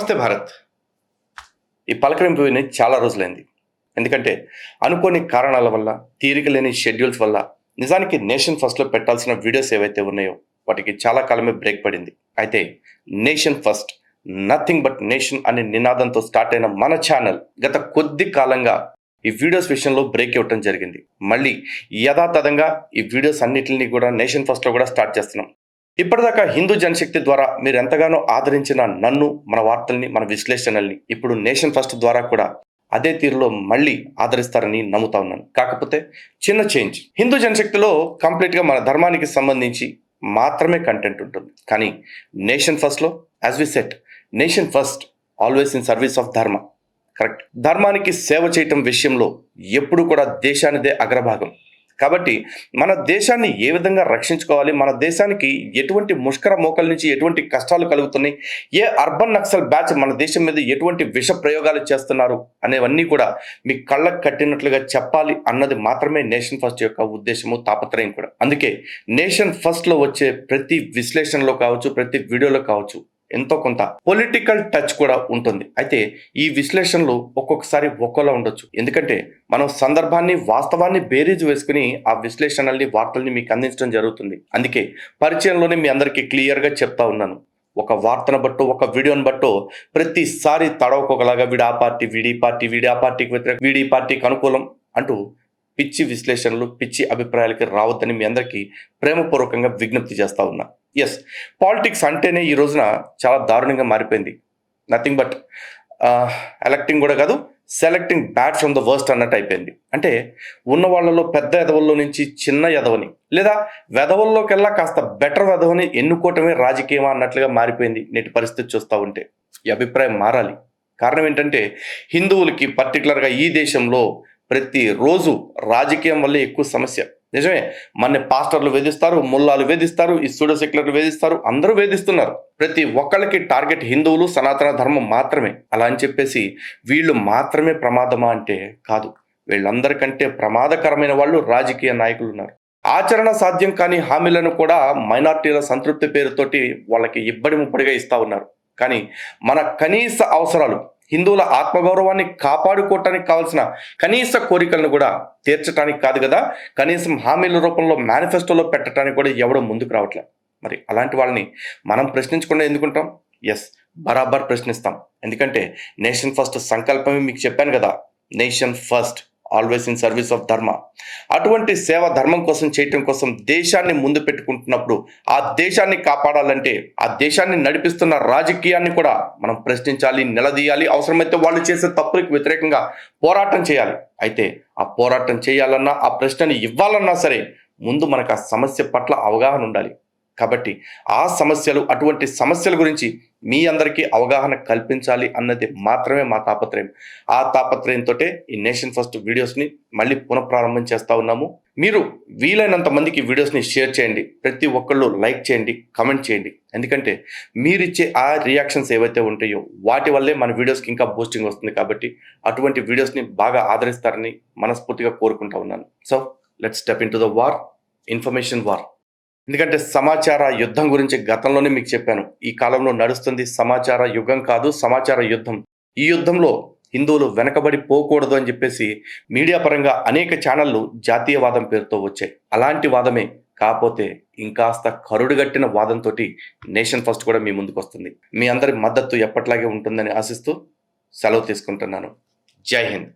నమస్తే భారత్. ఈ పలకరింపు విని చాలా రోజులైంది. ఎందుకంటే అనుకోని కారణాల వల్ల, తీరిక లేని షెడ్యూల్స్ వల్ల నిజానికి నేషన్ ఫస్ట్లో పెట్టాల్సిన వీడియోస్ ఏవైతే ఉన్నాయో వాటికి చాలా కాలమే బ్రేక్ పడింది. అయితే nation first, nothing but nation అనే నినాదంతో స్టార్ట్ అయిన మన ఛానల్ గత కొద్ది కాలంగా ఈ వీడియోస్ విషయంలో బ్రేక్ ఇవ్వటం జరిగింది. మళ్ళీ యథాతథంగా ఈ వీడియోస్ అన్నిటిని కూడా నేషన్ ఫస్ట్లో కూడా స్టార్ట్ చేస్తున్నాం. ఇప్పటిదాకా హిందూ జనశక్తి ద్వారా మీరు ఎంతగానో ఆదరించిన నన్ను, మన వార్తల్ని, మన విశ్లేషణల్ని ఇప్పుడు నేషన్ ఫస్ట్ ద్వారా కూడా అదే తీరులో మళ్ళీ ఆదరిస్తారని నమ్ముతా ఉన్నాను. కాకపోతే చిన్న చేంజ్. హిందూ జనశక్తిలో కంప్లీట్గా మన ధర్మానికి సంబంధించి మాత్రమే కంటెంట్ ఉంటుంది. కానీ నేషన్ ఫస్ట్లో as we set, nation first always in service of dharma. Correct. ధర్మానికి సేవ చేయటం విషయంలో ఎప్పుడు కూడా దేశానిదే అగ్రభాగం. కాబట్టి మన దేశాన్ని ఏ విధంగా రక్షించుకోవాలి, మన దేశానికి ఎటువంటి ముష్కర మోకల నుంచి ఎటువంటి కష్టాలు కలుగుతున్నాయి, ఏ అర్బన్ నక్సల్ బ్యాచ్ మన దేశం మీద ఎటువంటి విష ప్రయోగాలు చేస్తున్నారు అనేవన్నీ కూడా మీ కళ్ళకు కట్టినట్లుగా చెప్పాలి అన్నది మాత్రమే నేషన్ ఫస్ట్ యొక్క ఉద్దేశము, తాపత్రయం కూడా. అందుకే నేషన్ ఫస్ట్లో వచ్చే ప్రతి విశ్లేషణలో కావచ్చు, ప్రతి వీడియోలో కావచ్చు ఎంతో కొంత పొలిటికల్ టచ్ కూడా ఉంటుంది. అయితే ఈ విశ్లేషణలు ఒక్కొక్కసారి ఒక్కోలా ఉండొచ్చు. ఎందుకంటే మనం సందర్భాన్ని, వాస్తవాన్ని బేరీజు వేసుకుని ఆ విశ్లేషణల్ని, వార్తల్ని మీకు అందించడం జరుగుతుంది. అందుకే పరిచయంలోనే మీ అందరికీ క్లియర్గా చెప్తా ఉన్నాను. ఒక వార్తను బట్టో, ఒక వీడియోని బట్టో ప్రతిసారి తడవకొకలాగా వీడి ఆ పార్టీ, వీడి పార్టీ, వీడి ఆ పార్టీకి వ్యతిరేక, వీడి పార్టీకి అనుకూలం అంటూ పిచ్చి విశ్లేషణలు, పిచ్చి అభిప్రాయాలకి రావద్దని మీ అందరికీ ప్రేమపూర్వకంగా విజ్ఞప్తి చేస్తా ఉన్నా. ఎస్, పాలిటిక్స్ అంటేనే ఈ రోజున చాలా దారుణంగా మారిపోయింది. నథింగ్ బట్ ఎలక్టింగ్ కూడా కాదు, selecting bad from the worst అన్నట్టు అయిపోయింది. అంటే ఉన్న వాళ్ళలో పెద్ద ఎదవల్లో నుంచి చిన్న ఎదవని, లేదా వెధవల్లోకెల్లా కాస్త బెటర్ వెధవని ఎన్నుకోవటమే రాజకీయమా అన్నట్లుగా మారిపోయింది నేటి పరిస్థితి చూస్తూ ఉంటే. ఈ అభిప్రాయం మారాలి. కారణం ఏంటంటే హిందువులకి పర్టికులర్గా ఈ దేశంలో ప్రతిరోజు రాజకీయం వల్లే ఎక్కువ సమస్య. నిజమే, మన పాస్టర్లు వేధిస్తారు, ముల్లాలు వేధిస్తారు, ఈ సూడో సెక్యులర్లు వేధిస్తారు, అందరూ వేధిస్తున్నారు. ప్రతి ఒక్కళ్ళకి టార్గెట్ హిందువులు, సనాతన ధర్మం మాత్రమే. అలా అని చెప్పేసి వీళ్ళు మాత్రమే ప్రమాదమా అంటే కాదు. వీళ్ళందరికంటే ప్రమాదకరమైన వాళ్ళు రాజకీయ నాయకులు ఉన్నారు. ఆచరణ సాధ్యం కాని హామీలను కూడా మైనార్టీల సంతృప్తి పేరుతోటి వాళ్ళకి ఇబ్బడి ముబ్బడిగా ఇస్తా ఉన్నారు. కానీ మన కనీస అవసరాలు, హిందువుల ఆత్మగౌరవాన్ని కాపాడుకోవటానికి కావాల్సిన కనీస కోరికలను కూడా తీర్చడానికి కాదు కదా, కనీసం హామీల రూపంలో మేనిఫెస్టోలో పెట్టడానికి కూడా ఎవడో ముందుకు రావట్లేదు. మరి అలాంటి వాళ్ళని మనం ప్రశ్నించకుండా ఎందుకుంటాం? ఎస్, బరాబర్ ప్రశ్నిస్తాం. ఎందుకంటే నేషన్ ఫస్ట్ సంకల్పమే మీకు చెప్పాను కదా, nation first always in service of ధర్మ. అటువంటి సేవ ధర్మం కోసం చేయటం కోసం దేశాన్ని ముందు పెట్టుకుంటున్నప్పుడు ఆ దేశాన్ని కాపాడాలంటే ఆ దేశాన్ని నడిపిస్తున్న రాజకీయాన్ని కూడా మనం ప్రశ్నించాలి, నిలదీయాలి. అవసరమైతే వాళ్ళు చేసే తప్పులకు వ్యతిరేకంగా పోరాటం చేయాలి. అయితే ఆ పోరాటం చేయాలన్నా, ఆ ప్రశ్నని ఇవ్వాలన్నా సరే ముందు మనకు ఆ సమస్య పట్ల అవగాహన ఉండాలి. కాబట్టి ఆ సమస్యలు, అటువంటి సమస్యల గురించి మీ అందరికీ అవగాహన కల్పించాలి అన్నది మాత్రమే మా తాపత్రయం. ఆ తాపత్రయంతో ఈ నేషన్ ఫస్ట్ వీడియోస్ని మళ్ళీ పునఃప్రారంభం చేస్తూ ఉన్నాము. మీరు వీలైనంత మందికి వీడియోస్ని షేర్ చేయండి, ప్రతి ఒక్కళ్ళు లైక్ చేయండి, కమెంట్ చేయండి. ఎందుకంటే మీరిచ్చే ఆ రియాక్షన్స్ ఏవైతే ఉంటాయో వాటి వల్లే మన వీడియోస్కి ఇంకా బూస్టింగ్ వస్తుంది. కాబట్టి అటువంటి వీడియోస్ని బాగా ఆదరిస్తారని మనస్ఫూర్తిగా కోరుకుంటా ఉన్నాను. So let's step in to the war, information war. ఎందుకంటే సమాచార యుద్ధం గురించి గతంలోనే మీకు చెప్పాను. ఈ కాలంలో నడుస్తుంది సమాచార యుగం కాదు, సమాచార యుద్ధం. ఈ యుద్ధంలో హిందువులు వెనకబడి పోకూడదు అని చెప్పేసి మీడియా పరంగా అనేక ఛానళ్లు జాతీయవాదం పేరుతో వచ్చాయి. అలాంటి వాదమే, కాకపోతే ఇంకాస్త కరుడుగట్టిన వాదంతో నేషన్ ఫస్ట్ కూడా మీ ముందుకు వస్తుంది. మీ అందరి మద్దతు ఎప్పట్లాగే ఉంటుందని ఆశిస్తూ సెలవు తీసుకుంటున్నాను. జై హింద్.